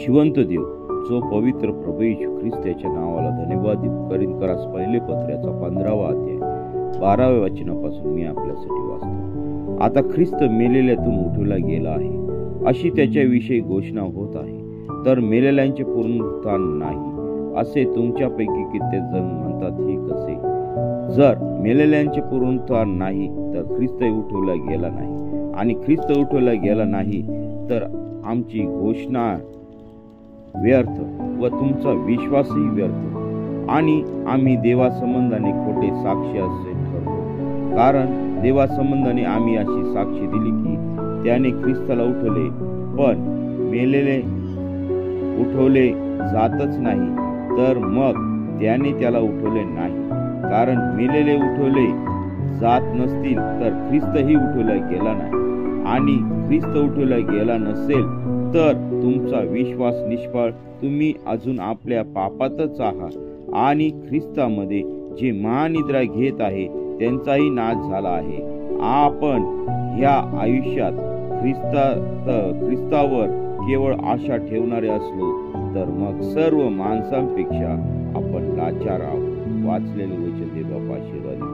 जिवंत देव, जो पवित्र प्रभू येशू ख्रिस्त याच्या नावाला धन्यवाद देऊ. करिंथकरास पहिले पत्र्याचा 15वा अध्याय 12व्या वचनापासून मी आपल्यासाठी वाचतो. आता ख्रिस्त मेलेल्यातून उठवला गेला आहे अशी त्याच्याविषयी घोषणा होत आहे, तर मेलेल्यांचे पुनरुत्थान नाही असे तुमच्यापैकी कित्येक जण म्हणतात. हे कसे? जर मेलेल्यांचे पुनरुत्थान नाही तर ख्रिस्त उठवला गेला नाही, आणि ख्रिस्त उठवला गेला नाही तर आमची घोषणा व्यर्थ व तुमचा विश्वासही व्यर्थ, आणि आम्ही देवासंबंधाने खोटे साक्षी असे ठरतो. कारण देवासंबंधाने आम्ही अशी साक्षी दिली की त्याने ख्रिस्ताला उठवले, पण मेलेले उठवले जातच नाही, तर मग त्याने त्याला उठवले नाही. कारण मेलेले उठवले जात नसतील तर ख्रिस्तही उठवला गेला नाही, आणि ख्रिस्त उठवला गेला नसेल तर तुमचा विश्वास निष्फळ, तुम्ही अजून आपल्या पापातच आहात, आणि ख्रिस्तामध्ये जे महानिद्रा घेत आहे त्यांचाही नाश झाला आहे. आपण ह्या आयुष्यात ख्रिस्तावर केवळ आशा ठेवणारे असलो तर मग सर्व माणसांपेक्षा आपण लाचार आहोत. वाचलेले वचन देव आशीर्वाद.